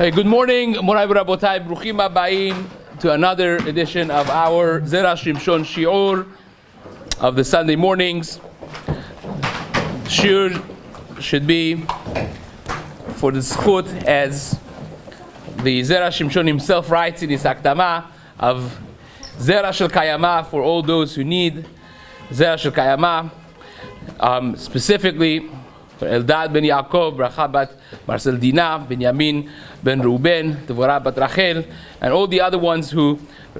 Hey, good morning, Morai Rabotai, Bruchim Abayim, to another edition of our Zera Shimshon Shiur of the Sunday mornings. Shiur should be for the zchut, as the Zera Shimshon himself writes in his Hakdama, of Zera Shel Kayama, for all those who need Zera Shel Kayama, specifically for Eldad ben Yaakov, Bracha bat Marcel Dina, Benyamin ben Reuben, Devorah bat Rachel, and all the other ones who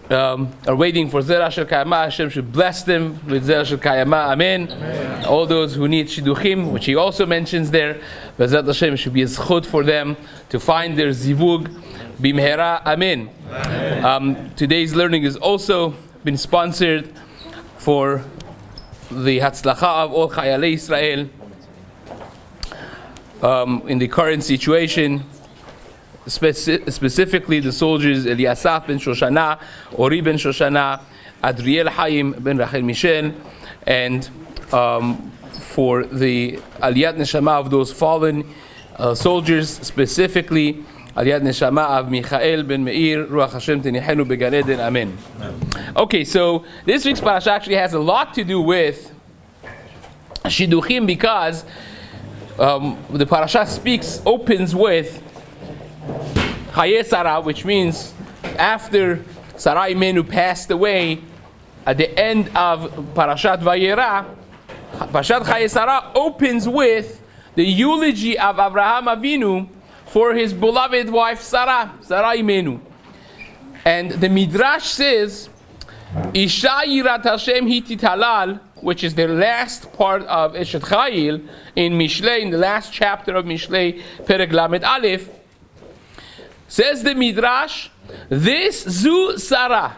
are waiting for Zera Shel Kayama. Hashem should bless them with Zera Shel Kayama. Amen. Amen. All those who need Shidduchim, which he also mentions there, Bezrat Hashem, should be a zchut for them to find their zivug bimhera. Amen. Amen. Today's learning has also been sponsored for the Hatzlacha of all Chayei Yisrael in the current situation, specifically the soldiers Eliasaf ben Shoshana, Ori ben Shoshana, Adriel Chaim ben Rachel Michel, and for the Aliyat Neshama of those fallen soldiers, specifically Aliyat Neshama of Michael ben Meir, Ruach Hashem tenihenu began Eden. Amen. Okay, so this week's parasha actually has a lot to do with Shidduchim, because the parasha opens with Chayei Sarah, which means after Sarah Imenu passed away, at the end of Parashat Vayera, Parashat Chayei Sarah opens with the eulogy of Avraham Avinu for his beloved wife Sarah Imenu. And the Midrash says, Isha Yirat Hashem Hiti Talal, which is the last part of Eshet Chayil in Mishlei, in the last chapter of Mishlei, Perek Lamed Aleph. Says the Midrash, this Zu Sarah,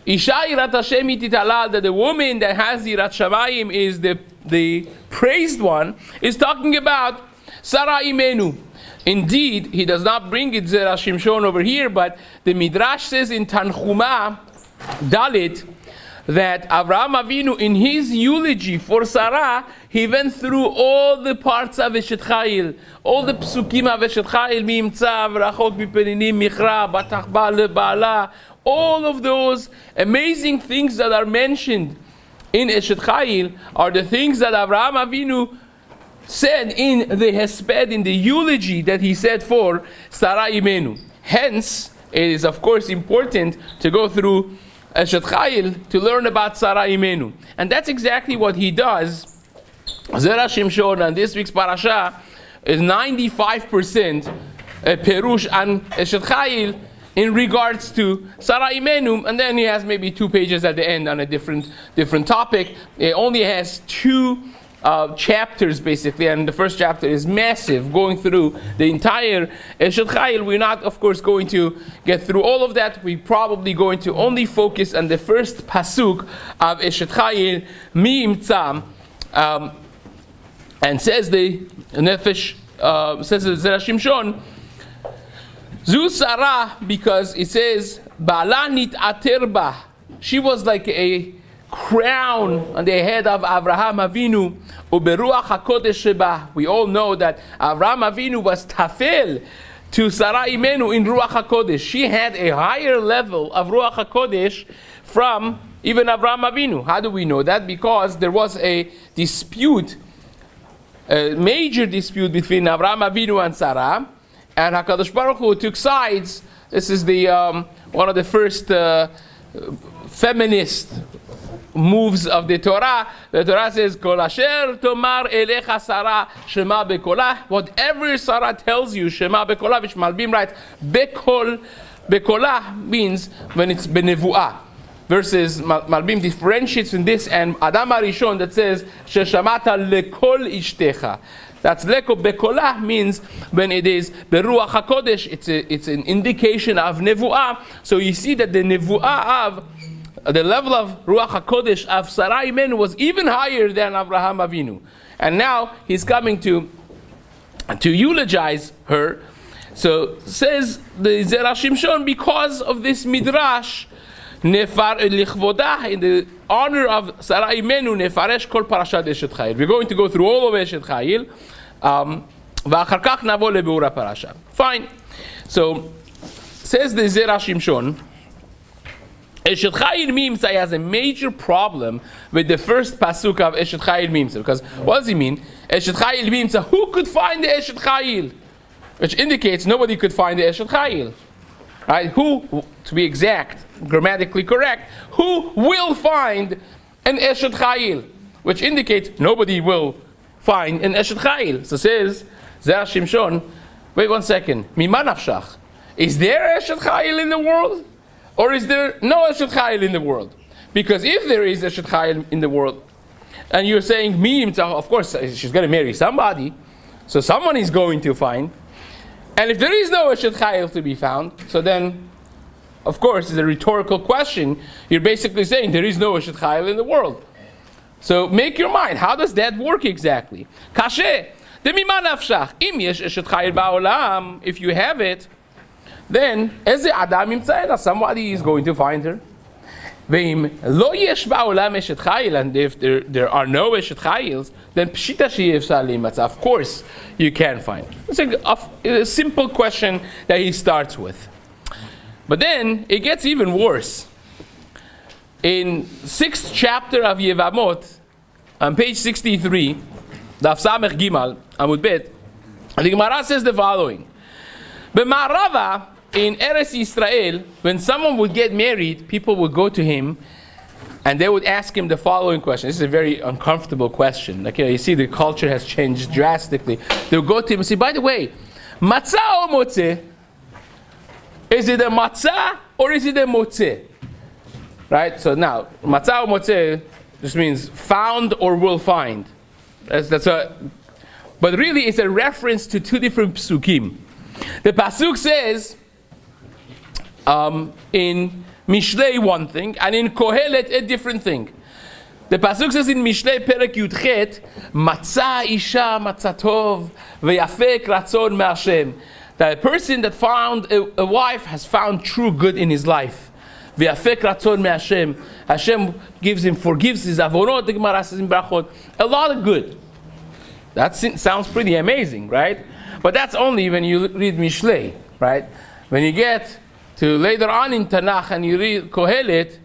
Isha Yirat Hashem Hiti Talal, that the woman that has Yirat Shamayim is the praised one, is talking about Sarah Imenu. Indeed, he does not bring it Zera Shimshon over here, but the Midrash says in Tanchuma Dalit that Avraham Avinu, in his eulogy for Sarah, he went through all the parts of Eshet Chayil, all the psukim of Eshet Chayil, Mi'imtza, Vrachot Bipeninim, Michra, Batach Ba Leba'ala, all of those amazing things that are mentioned in Eshet Chayil are the things that Avraham Avinu said in the Hesped, in the eulogy that he said for Sarah Imenu. Hence, it is of course important to go through Eshet Chayil to learn about Sarah Imenu. And that's exactly what he does. Zera Shimshon and this week's parasha is 95% a perush on Eshet Chayil in regards to Sarah Imenu, and then he has maybe 2 pages at the end on a different topic. It only has 2 chapters basically, and the first chapter is massive, going through the entire Eshet Chayil. We're not, of course, going to get through all of that. We're probably going to only focus on the first pasuk of Eshet Chayil, Mi'imtza, and says the Nefesh, says the Zera Shimshon, Zu Sarah, because it says Ba'ala nit'ater ba, she was like a crown on the head of Avraham Avinu, uberuach hakodesh sheba. We all know that Avraham Avinu was tafel to Sarah Imenu in ruach hakodesh. She had a higher level of ruach hakodesh from even Avraham Avinu. How do we know that? Because there was a dispute, a major dispute between Avraham Avinu and Sarah, and HaKadosh Baruch Hu took sides. This is the one of the first feminist moves of the Torah. The Torah says, Kol asher tomar elecha Sarah shema bekolah. Whatever Sarah tells you, shema bekolah, which Malbim writes, bekolah means when it's benevuah. Versus Malbim differentiates in this, and Adam HaRishon that says, sheshamata lekol ishtecha. That's leko bekolah means when it is beruach hakodesh, it's an indication of nevuah. So you see that the nevuah of the level of Ruach HaKodesh of Sarah Imenu was even higher than Avraham Avinu. And now he's coming to eulogize her. So says the Zera Shimshon, because of this Midrash, Nefar Lichvodah, in the honor of Sarah Imenu, Nefaresh Kol Parashat Eshet Chayil. We're going to go through all of Eshet Chayil. ואחר כך נבוא לביאור הפרשה. Fine. So, says the Zera Shimshon, Eshet Chayei Mimsa has a major problem with the first pasuk of Eshet Chayei Mimsa. Because what does he mean? Eshet Chayei Mimsa, who could find the Eshet Chayei? Which indicates nobody could find the Eshet Chayei. Right? Who, to be exact, grammatically correct, who will find an Eshet Chayei? Which indicates nobody will find an Eshet Chayei. So says Zera Shimshon, wait 1 second, Mima nafshach? Is there Eshet Chayei in the world? Or is there no Eshet Chayei in the world? Because if there is Eshet Chayei in the world, and you're saying of course she's going to marry somebody, so someone is going to find. And if there is no Eshet Chayei to be found, so then, of course, it's a rhetorical question. You're basically saying there is no Eshet Chayei in the world. So make your mind. How does that work exactly? Kashe, demima nafshach. Im yesh Eshet Chayei ba'olam. If you have it, then eze adam imtzaela, somebody is going to find her. Veim lo yesh ba'olam Eshet Chayei, and if there are no Eshet Chayei, then pshita she'efshar limatza. Of course, you can find. It's a simple question that he starts with. But then it gets even worse. In 6th chapter of Yevamot, on page 63, Daf Samech Gimal, Amud Bet, the Gemara says the following: B'Ma'arava, in Eretz Yisrael, when someone would get married, people would go to him and they would ask him the following question. This is a very uncomfortable question. Like, you see, the culture has changed drastically. They would go to him and say, by the way, matzah or motzeh? Is it a matzah or is it a motzeh? Right? So now, matzah or motzeh just means found or will find. But really, it's a reference to two different psukim. The pasuk says in Mishlei one thing, and in Kohelet a different thing. The pasuk says in Mishlei Perek Yudchet, Matzah isha matzatov v'yafek ratzon me'Hashem. That a person that found a wife has found true good in his life. V'yafek ratzon me'Hashem. Hashem forgives his avonot. The Gemara says in Brachot, a lot of good. That sounds pretty amazing, right? But that's only when you read Mishlei, right? When you get to later on in Tanakh and you read Kohelet,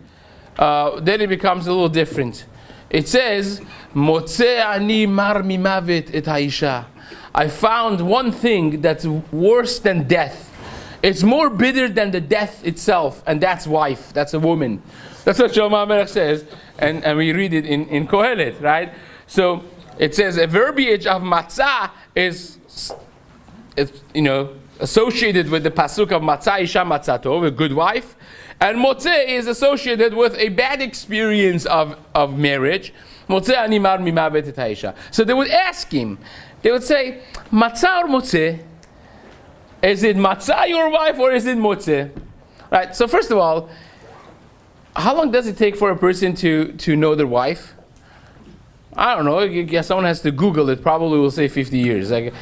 then it becomes a little different. It says, Motzeh ani mar mimavet et haisha. I found one thing that's worse than death. It's more bitter than the death itself, and that's wife, that's a woman. That's what Shlomo HaMelech says, and we read it in Kohelet, right? So it says a verbiage of matzah is associated with the pasuk of matzah isha matzatov, a good wife, and motzeh is associated with a bad experience of marriage. Motzeh ani mar mimavet et haisha. So they would ask him, they would say, matzah or motzeh? Is it matzah your wife or is it motzeh? Right. So first of all, how long does it take for a person to know their wife? I don't know. I guess someone has to Google it. Probably will say 50 years. Like,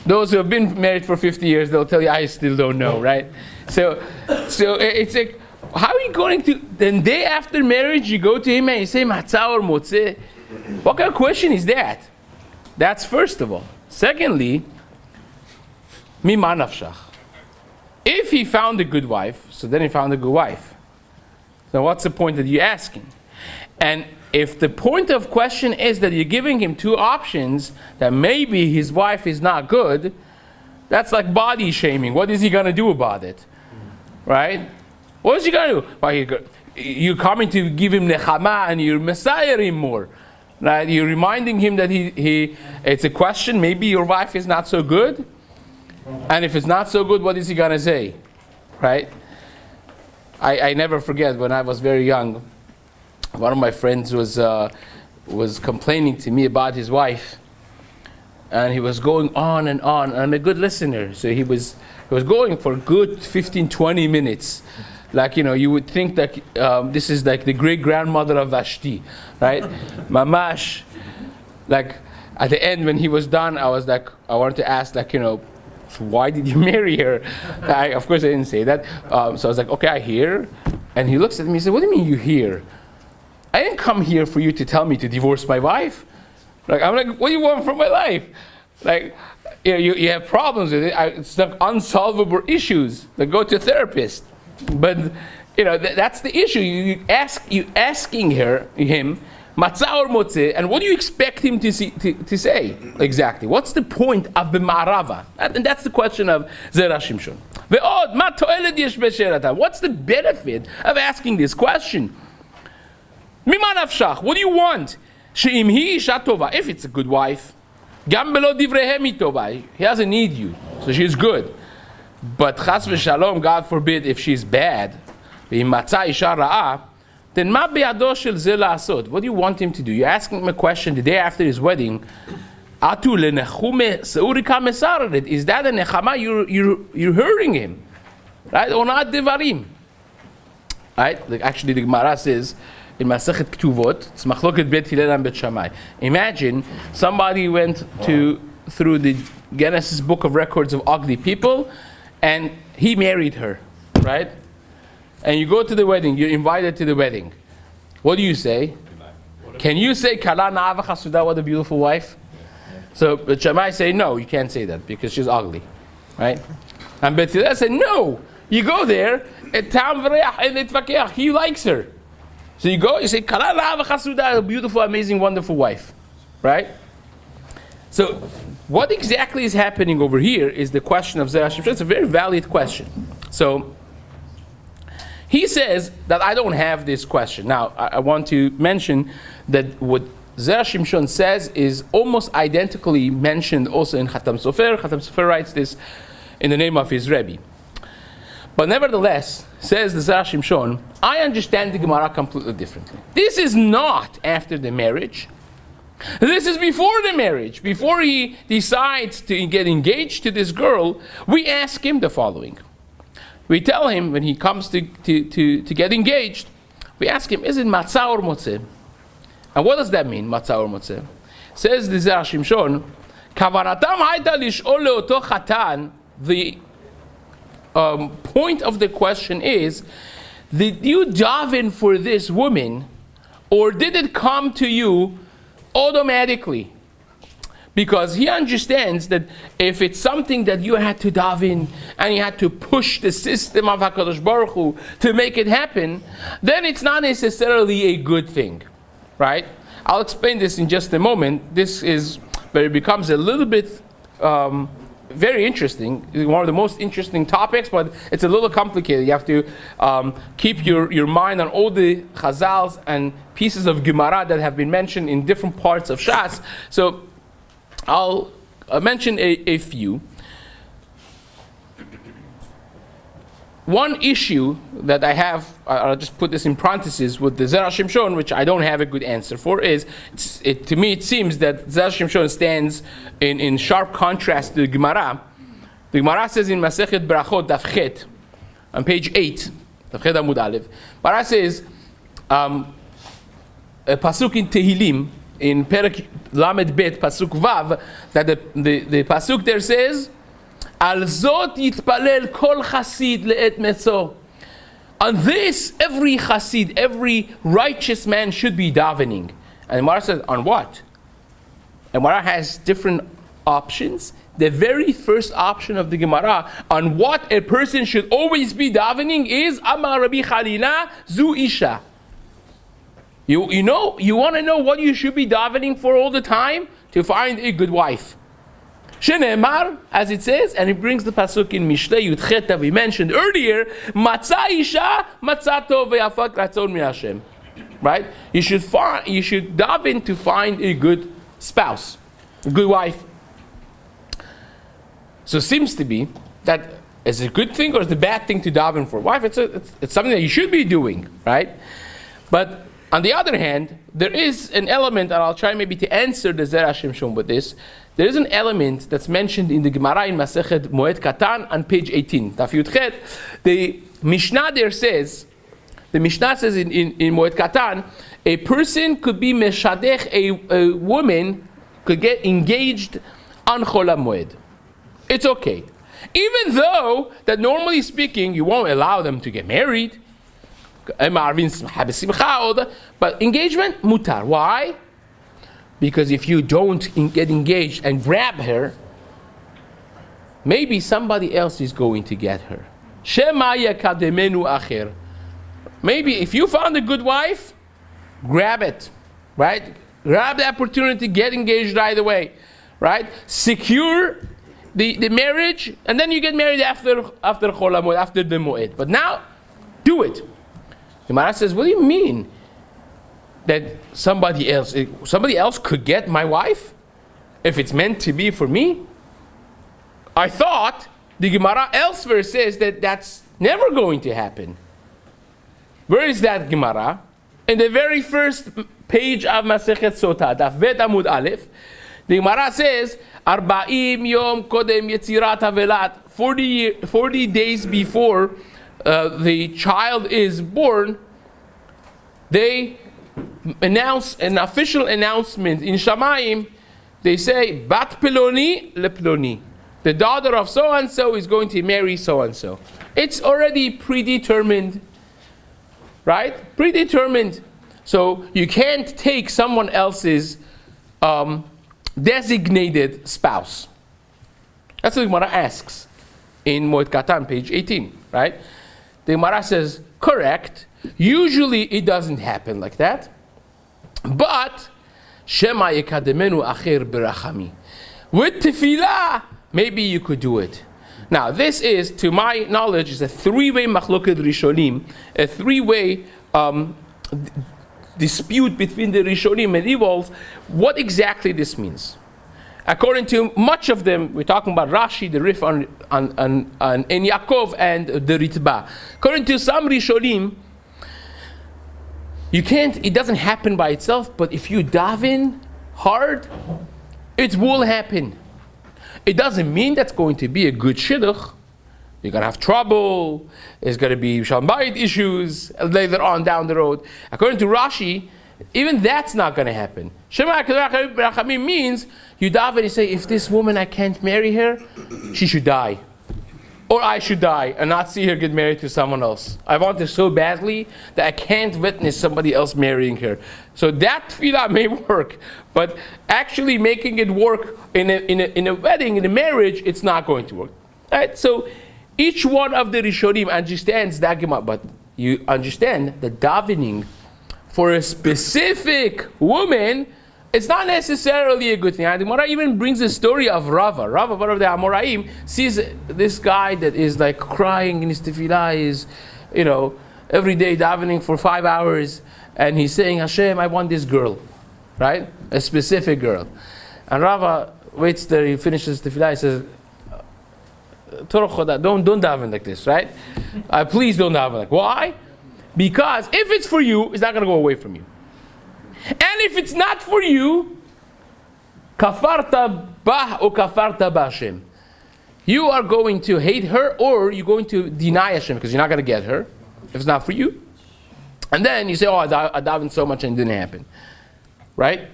those who have been married for 50 years, they'll tell you, I still don't know, right? So it's like, how are you going to? Then day after marriage, you go to him and you say matzah or motzeh. What kind of question is that? That's first of all. Secondly, mima nafshach. If he found a good wife, so then he found a good wife. So what's the point that you're asking? And if the point of question is that you're giving him two options, that maybe his wife is not good, that's like body shaming. What is he going to do about it? Right? What is he going to do? Well, you're coming to give him nechama and you're messiah him more. Right? You're reminding him that it's a question, maybe your wife is not so good. And if it's not so good, what is he going to say? Right? I never forget when I was very young, one of my friends was complaining to me about his wife, and he was going on and on. I'm a good listener, so he was going for a good 15-20 minutes. Like, you would think that this is like the great grandmother of Vashti, right? Mamash. Like at the end when he was done, I wanted to ask, why did you marry her? Of course I didn't say that. So I was like, okay, I hear. And he looks at me and said, what do you mean you hear? I didn't come here for you to tell me to divorce my wife. I'm like, what do you want from my life? Like, you have problems with it. It's like unsolvable issues that go to a therapist. But that's the issue. You asking him, matzah or motzeh, and what do you expect him to say exactly? What's the point of the ma'arava? And that's the question of Zera Shimshon. What's the benefit of asking this question? What do you want? If it's a good wife, he doesn't need you, so she's good. But chas v'shalom, God forbid, if she's bad, then what do you want him to do? You're asking him a question the day after his wedding. Is that a nechama? You're hurting him, right? Or not devarim, right? Actually, the Gemara says in Masechet Ketuvot, it's Machloket Bet Hillel and Bet Shammai. Imagine somebody went through the Genesis book of records of ugly people, and he married her, right? And you go to the wedding, you're invited to the wedding. What do you say? Can you say, Kala na'ava chasuda, what a beautiful wife? So Bet Shammai say, no, you can't say that because she's ugly, right? And Bet Hillel say, no, you go there, he likes her. So you go, you say, Kala na'ava chasuda, a beautiful, amazing, wonderful wife, right? So what exactly is happening over here is the question of Zera Shimshon. It's a very valid question. So he says that I don't have this question. Now, I want to mention that what Zera Shimshon says is almost identically mentioned also in Khatam Sofer. Khatam Sofer writes this in the name of his Rebbe. But nevertheless, says the Zera Shimshon, I understand the Gemara completely differently. This is not after the marriage. This is before the marriage. Before he decides to get engaged to this girl, we ask him the following. We tell him when he comes to get engaged, we ask him, is it matzah or motzeh? And what does that mean, matzah or motzeh? Says the Zera Shimshon, kavanatam hayta lish'ol le'oto chatan, the point of the question is, did you daven for this woman, or did it come to you automatically? Because he understands that if it's something that you had to daven and you had to push the system of HaKadosh Baruch Hu to make it happen, then it's not necessarily a good thing, right? I'll explain this in just a moment. But it becomes a little bit very interesting. It's one of the most interesting topics, but it's a little complicated. You have to keep your mind on all the chazals and pieces of Gemara that have been mentioned in different parts of Shas. So I'll mention a few. One issue that I have, I'll just put this in parentheses with the Zera Shimshon, which I don't have a good answer for, is to me it seems that Zera Shimshon stands in sharp contrast to the Gemara. The Gemara says in Masechet Brachot Daf Chet, on page 8, Daf Chet Amud Aleph, Gemara says a pasuk in Tehillim, in Perek Lamed Bet Pasuk Vav, that the pasuk there says, Al zot yitpalel kol chasid le'et meso. On this, every chasid, every righteous man should be davening. And Gemara says, on what? And Gemara has different options. The very first option of the Gemara on what a person should always be davening is Amar Rabbi Chalina zu isha. You want to know what you should be davening for all the time? To find a good wife. Shenemar, as it says, and it brings the pasuk in Mishlei Yudchet that we mentioned earlier, Matzah isha, matzah tov ve'yafat ratzon mi Hashem. Right? You should daven to find a good spouse, a good wife. So it seems to be that is it a good thing or is it a bad thing to daven for a wife? It's something that you should be doing, right? But on the other hand, there is an element, and I'll try maybe to answer the Zera Shimshon with this. There is an element that's mentioned in the Gemara in Masechet Moed Katan on page 18. Daf Yudchet, the Mishnah there says, in Moed Katan, a person could be meshadech, a woman could get engaged on Chol HaMoed. It's okay. Even though that normally speaking, you won't allow them to get married. But engagement, mutar. Why? Because if you don't get engaged and grab her, maybe somebody else is going to get her. Shema yakademenu acher. Maybe if you found a good wife, grab it, right? Grab the opportunity, get engaged right away, right? Secure the marriage, and then you get married after Chol HaMoed, after the Moed. But now, do it. The Gemara says, what do you mean that somebody else could get my wife if it's meant to be for me? I thought the Gemara elsewhere says that that's never going to happen. Where is that Gemara? In the very first page of Masechet Sotah, Daf Bet Amud Aleph, the Gemara says, 40 yom kodem yetzirat havelat, 40 days before the child is born, they announce an official announcement in Shamayim. They say, Bat Peloni le Ploni. The daughter of so-and-so is going to marry so-and-so. It's already predetermined. Right? Predetermined. So you can't take someone else's designated spouse. That's what the Gemara asks in Moed Katan, page 18. Right? The Gemara says, correct. Usually it doesn't happen like that. But, Shema yekademenu acher berachami. With tefillah, maybe you could do it. Now, this is, to my knowledge, is a three-way machloket rishonim, a three-way dispute between the rishonim medievals, what exactly this means. According to much of them, we're talking about Rashi, the Rif on Yaakov, and the Ritba. According to some rishonim, it doesn't happen by itself, but if you daven hard, it will happen. It doesn't mean that's going to be a good shidduch. You're going to have trouble. There's going to be shalom bayit issues later on down the road. According to Rashi, even that's not going to happen. Shema Rachamim means you daven and say, if this woman, I can't marry her, she should die. Or I should die and not see her get married to someone else. I want her so badly that I can't witness somebody else marrying her. So that tefillah may work, but actually making it work in a wedding, in a marriage, it's not going to work. Right? So each one of the Rishonim understands that Gemara, but you understand that davening for a specific woman, it's not necessarily a good thing. And the Gemara even brings the story of Rava. Rava, one of the Amoraim, sees this guy that is like crying in his tefillah, is, every day davening for 5 hours, and he's saying, Hashem, I want this girl, right? A specific girl. And Rava waits there, he finishes tefillah, he says, Torah, don't daven like this, right? Please don't daven like. Why? Because if it's for you, it's not going to go away from you. And if it's not for you, kafarta bah or kafarta b'Hashem. You are going to hate her, or you're going to deny Hashem because you're not going to get her if it's not for you. And then you say, I davened so much and it didn't happen. Right?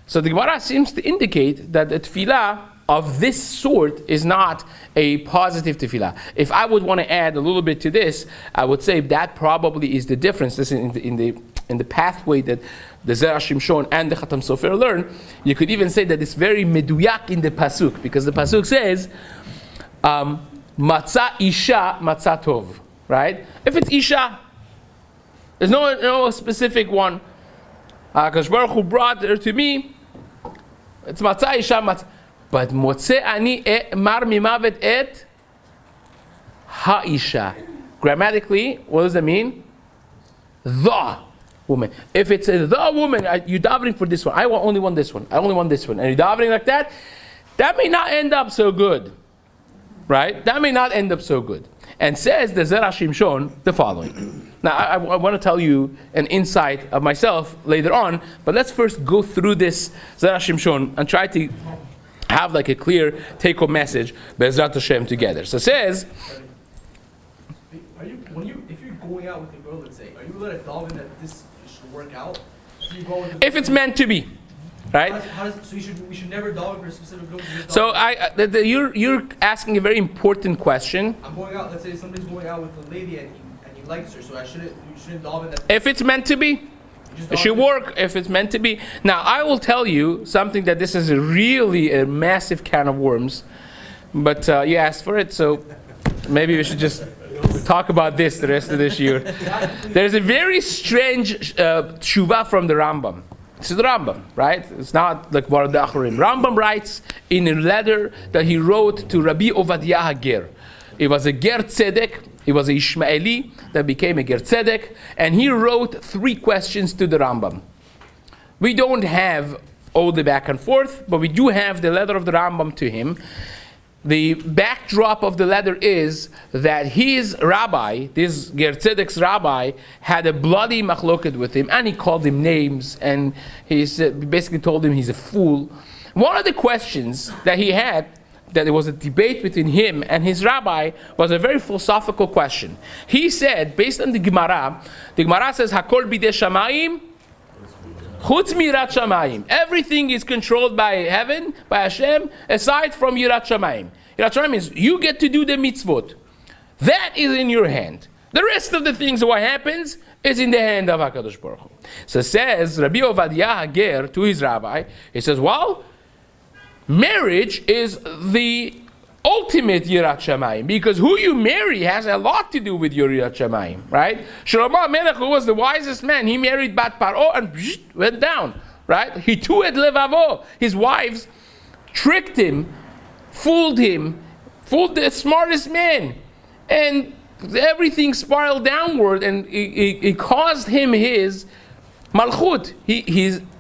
So the Gemara seems to indicate that the tefillah of this sort is not a positive tefillah. If I would want to add a little bit to this, I would say that probably is the difference. This is in the pathway that the Zera Shimshon and the Khatam Sofer learn. You could even say that it's very meduyak in the pasuk, because the pasuk says, "Matzah isha, matzah tov." Right? If it's isha, there's no specific one. Akash Baruch Hu brought her to me. It's matzah isha, matzah. But motze ani mar mimavet et ha'isha. Grammatically, what does that mean? The woman. If it's the woman, you're davening for this one. I only want this one. I only want this one. And you're davening like that, that may not end up so good. Right? That may not end up so good. And says the Zera Shimshon the following. Now, I want to tell you an insight of myself later on, but let's first go through this Zera Shimshon and try to have like a clear take-home message, Be'ezrat Hashem, together. So it says, if you're going out with a girl, let's say, are you let a dog in that this should work out? If it's meant to be, right? So we should never dog for a specific girl. So you're asking a very important question. I'm going out. Let's say somebody's going out with a lady and he likes her, so you shouldn't dog in that. If it's meant to be. It should work if it's meant to be. Now, I will tell you something that this is really a massive can of worms. but you asked for it, so maybe we should just talk about this the rest of this year. There's a very strange tshuva from the Rambam. This is the Rambam, right? It's not like one of the Acharim. Rambam writes in a letter that he wrote to Rabbi Ovadiah Ger. He was a Ger Tzedek. He was a Yisraeli that became a Ger Tzedek, and he wrote 3 questions to the Rambam. We don't have all the back and forth, but we do have the letter of the Rambam to him. The backdrop of the letter is that his rabbi, this Ger Tzedek's rabbi, had a bloody machloket with him, and he called him names, and he basically told him he's a fool. One of the questions that he had, that there was a debate between him and his rabbi, was a very philosophical question. He said, based on the Gemara says, Hakol bidei shamayim, chutz mirat shamayim. Everything is controlled by heaven, by Hashem, aside from yirat shamayim. Yirat shamayim means you get to do the mitzvot. That is in your hand. The rest of the things, what happens, is in the hand of HaKadosh Baruch Hu. So says Rabbi Ovadiah Ger to his rabbi, he says, well, marriage is the ultimate Yirat Shamayim, because who you marry has a lot to do with your Yirat Shamayim, right? Shlomo Melech, who was the wisest man, he married Bat Paro and went down, right? He too had levavo. His wives tricked him, fooled the smartest man, and everything spiraled downward, and it caused him his malchut.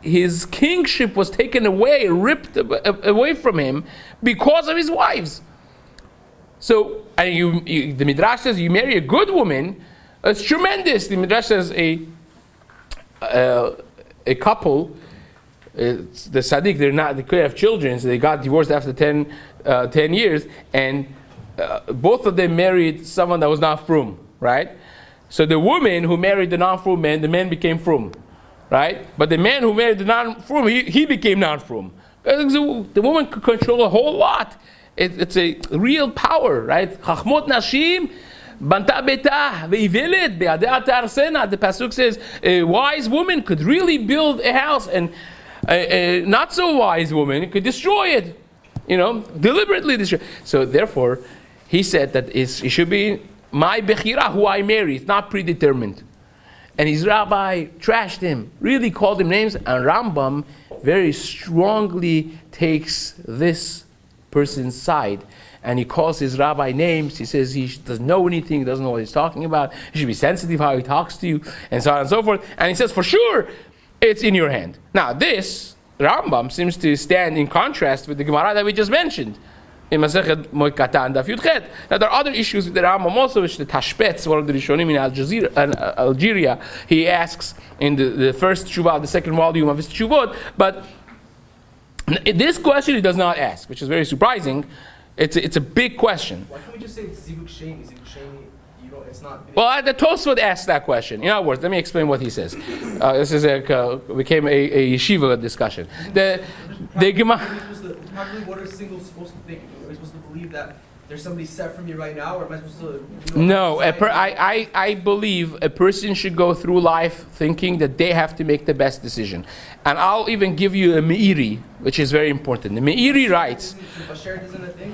His kingship was taken away, ripped away from him because of his wives. So, and the Midrash says you marry a good woman, it's tremendous. The Midrash says a couple, the tzaddik, they could have children, so they got divorced after 10 years, and both of them married someone that was not frum, right? So the woman who married the non-frum man, the man became frum. Right? But the man who married the non-frum, he became non-frum. The woman could control a whole lot. It's a real power, right? Chachmot nashim, banta betah, ve'ivelet, be'adeh tarsena. The pasuk says a wise woman could really build a house, and a not so wise woman could destroy it. Deliberately destroy. So therefore, he said that it should be my bechira, who I marry. It's not predetermined. And his rabbi trashed him, really called him names, and Rambam very strongly takes this person's side, and he calls his rabbi names. He says he doesn't know anything, he doesn't know what he's talking about, he should be sensitive how he talks to you, and so on and so forth. And he says, for sure, it's in your hand. Now this Rambam seems to stand in contrast with the Gemara that we just mentioned, in Masechet Moikatan Daf Yudchet. Now there are other issues with the Rambam also, which the Tashbetz, one of the Rishonim in Algeria, he asks in the first Teshuvah, the second volume of his Teshuvot. But this question he does not ask, which is very surprising. It's a big question. Why can't we just say it's Zivuk Sheni? Zivuk Sheni, it's not. Well, the Tosfot asked that question. In other words, let me explain what he says. This is became a yeshiva discussion. The Gemara. What are singles supposed to think? Are we supposed to believe that there's somebody set from me right now, or am I supposed to? No, I believe a person should go through life thinking that they have to make the best decision. And I'll even give you a Meiri, which is very important. The Meiri writes.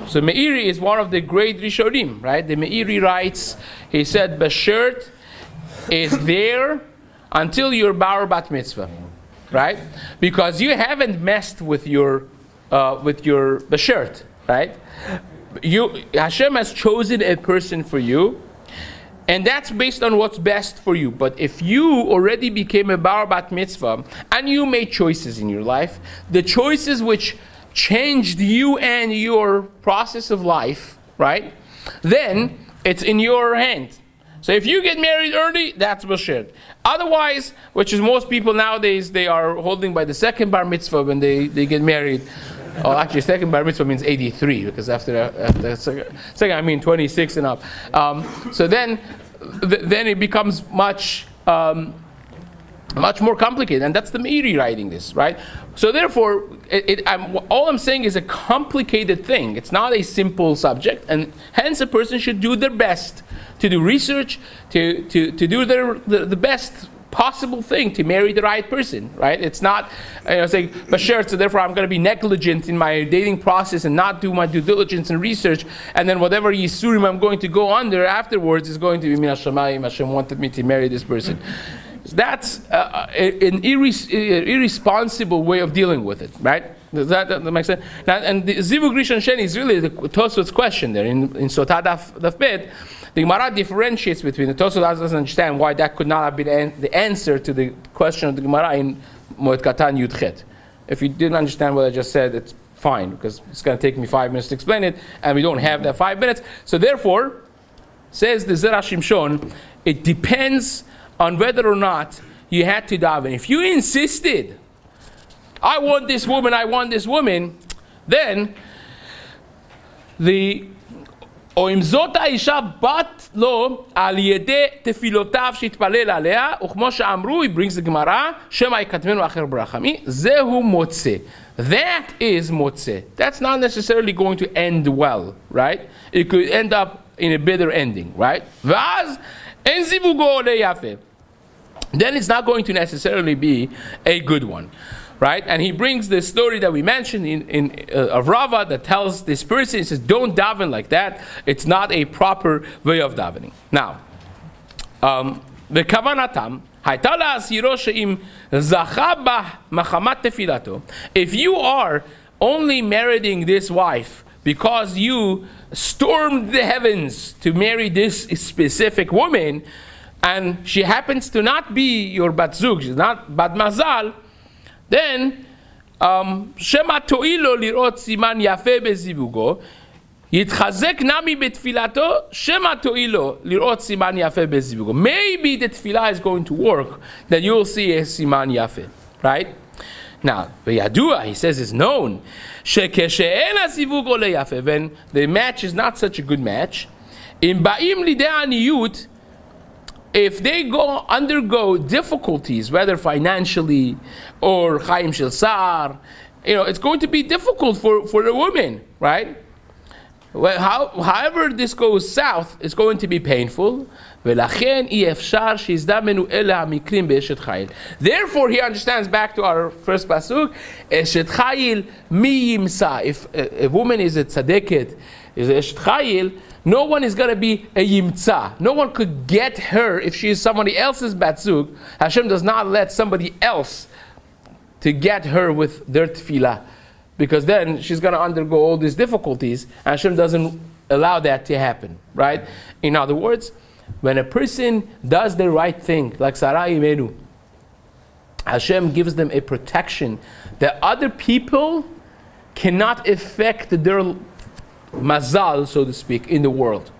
So Meiri is one of the great Rishonim, right? The Meiri writes. He said, Bashert is there until you're Bar Bat Mitzvah, right? Because you haven't messed with your Bashert, right? Hashem has chosen a person for you, and that's based on what's best for you. But if you already became a Bar Bat Mitzvah, and you made choices in your life, the choices which changed you and your process of life, right? Then it's in your hand. So if you get married early, that's Bashert. Otherwise, which is most people nowadays, they are holding by the second Bar Mitzvah when they get married. Oh, actually, second Bar Mitzvah means 83, because after second I mean 26 and up. So then it becomes much more complicated, and that's the Meiri writing this, right? So therefore, all I'm saying is a complicated thing. It's not a simple subject, and hence a person should do their best to do research, to do the best possible thing to marry the right person, right? It's not, saying, but sure, so therefore I'm going to be negligent in my dating process and not do my due diligence and research, and then whatever Yisurim I'm going to go under afterwards is going to be Min HaShamayim, Hashem wanted me to marry this person. That's an irresponsible way of dealing with it, right? Does that make sense? Now, and the Zivug Rishon Sheni is really the Tosfot's question there in Sotah Daf Bet. The Gemara differentiates between the Tosfot doesn't understand why that could not have been the answer to the question of the Gemara in Moed Katan Yud Chet. If you didn't understand what I just said, it's fine, because it's going to take me 5 minutes to explain it, and we don't have that 5 minutes. So therefore, says the Zera Shimshon, it depends on whether or not you had to daven. If you insisted, I want this woman, then the Oim zot ha'isha bat lo al yedei tefilotav shitpalel alea, uchmo she'amru, he brings the Gemara, shema yikatmenu acher brachami, zehu motzeh. That is motzeh. That's not necessarily going to end well, right? It could end up in a bitter ending, right? V'az en zivugo le'yafeh. Then it's not going to necessarily be a good one, right? And he brings the story that we mentioned of Rava that tells this person, he says, don't daven like that. It's not a proper way of davening. Now, the kavanatam, if you are only marrying this wife because you stormed the heavens to marry this specific woman, and she happens to not be your bat zug, she's not bat mazal, then shema to'ilo lirot siman yafe bezivugo, yitchazek nami betfilato, shema to'ilo lirot siman yafe bezivugo. Maybe the tefillah is going to work, then you will see a siman yafe, right? Now, v'yadua, he says, is known, shekeshe'en hazivugo leyafe, when the match is not such a good match, im ba'im lidei aniyut, if they undergo difficulties, whether financially or Chaim Shel Sar, it's going to be difficult for a woman, right? Well, however this goes south, it's going to be painful. Therefore, he understands, back to our first pasuk, Eshet Chayil mi yimsa. If a woman is a tzaddiket, is a Eshet Chayil, no one is going to be a yimtza. No one could get her if she is somebody else's batzug. Hashem does not let somebody else to get her with their tefillah, because then she's going to undergo all these difficulties. Hashem doesn't allow that to happen, right? In other words, when a person does the right thing, like Sarah Imenu, Hashem gives them a protection that other people cannot affect their mazal, so to speak, in the world.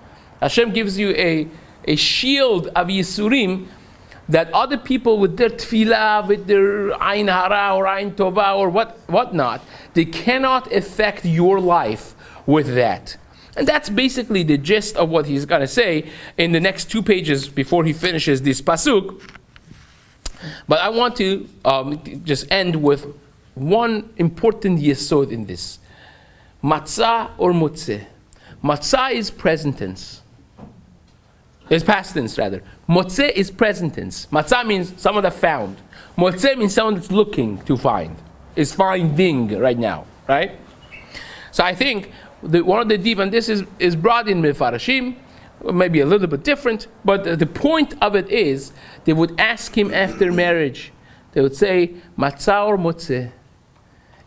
Hashem gives you a shield of Yisurim that other people with their tefillah, with their ayin hara or ayin tova or whatnot, they cannot affect your life with that. And that's basically the gist of what he's going to say in the next 2 pages before he finishes this pasuk. But I want to just end with one important yesod in this. Matzah or motzeh. Matzah is present tense. It's past tense rather. Motzeh is present tense. Matzah means someone that found. Motzeh means someone that's looking to find. Is finding right now, right? So I think one of the deep, and this is brought in Mefarashim, maybe a little bit different, but the point of it is, they would ask him after marriage, they would say, Matzah or motzeh.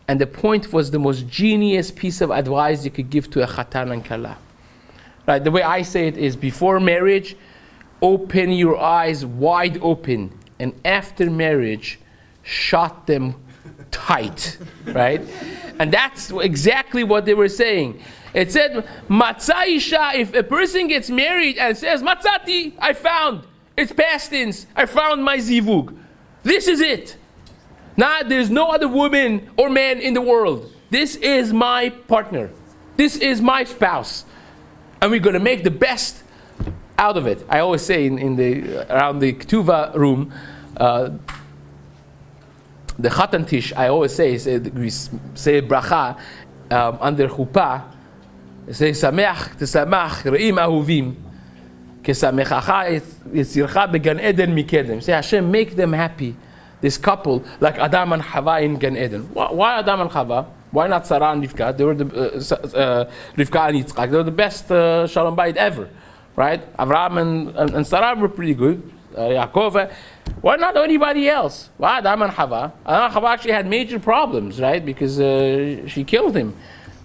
And the point was the most genius piece of advice you could give to a chatan and kala. Right? The way I say it is, before marriage, open your eyes wide open, and after marriage, shut them tight. Right? And that's exactly what they were saying. It said, Matzah isha, if a person gets married and says, Matzati, I found, it's past tense, I found my zivug. This is it. Now, there's no other woman or man in the world. This is my partner. This is my spouse. And we're going to make the best out of it. I always say around the Ketuva room, the Chatan Tish, I always say we say bracha under chuppah, say Sameach, Tesamach, Re'im Ahuvim. Kesamechacha yitzircha began Eden mikedem. Say, Hashem, make them happy. This couple, like Adam and Chava in Gan Eden. Why Adam and Chava? Why not Sarah and Rivka? They were the Rivka and Yitzchak. They were the best Shalom Bayit ever, right? Avraham and Sarah were pretty good. Yaakov. Why not anybody else? Why Adam and Chava? Adam and Chava actually had major problems, right? Because she killed him,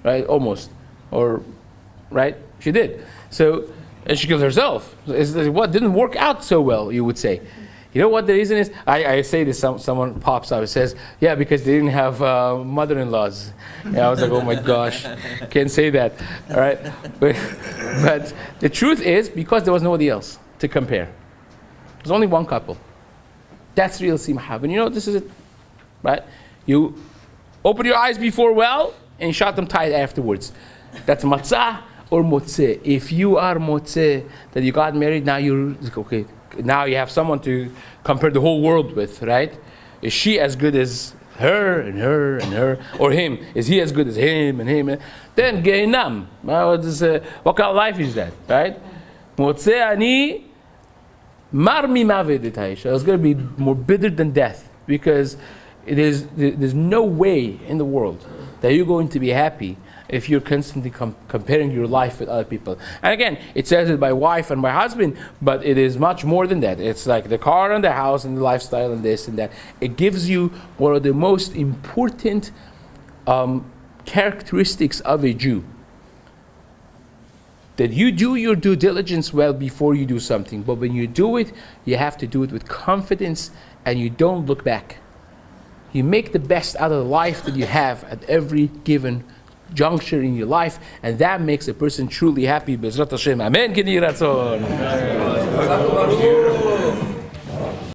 right? Almost, or right? She did. So, and she killed herself. What didn't work out so well, you would say. You know what the reason is? I say this, someone pops up and says, yeah, because they didn't have mother-in-laws. And I was like, oh my gosh, can't say that. All right? But the truth is, because there was nobody else to compare. There's only one couple. That's real simcha. And you know, this is it. Right? You open your eyes before well, and you shut them tight afterwards. That's matzah or motzeh. If you are motzeh, that you got married, now you're, okay, now you have someone to compare the whole world with, right? Is she as good as her and her and her, or him? Is he as good as him and him? Then Gaon. What kind of life is that, right? Motzeh ani mar mimavet et haisha. It's going to be more bitter than death, because there's no way in the world that you're going to be happy if you're constantly comparing your life with other people. And again, it says it by wife and by husband, but it is much more than that. It's like the car and the house and the lifestyle and this and that. It gives you one of the most important characteristics of a Jew. That you do your due diligence well before you do something, but when you do it, you have to do it with confidence and you don't look back. You make the best out of the life that you have at every given juncture in your life, and that makes a person truly happy. Bezrat Hashem. Amen.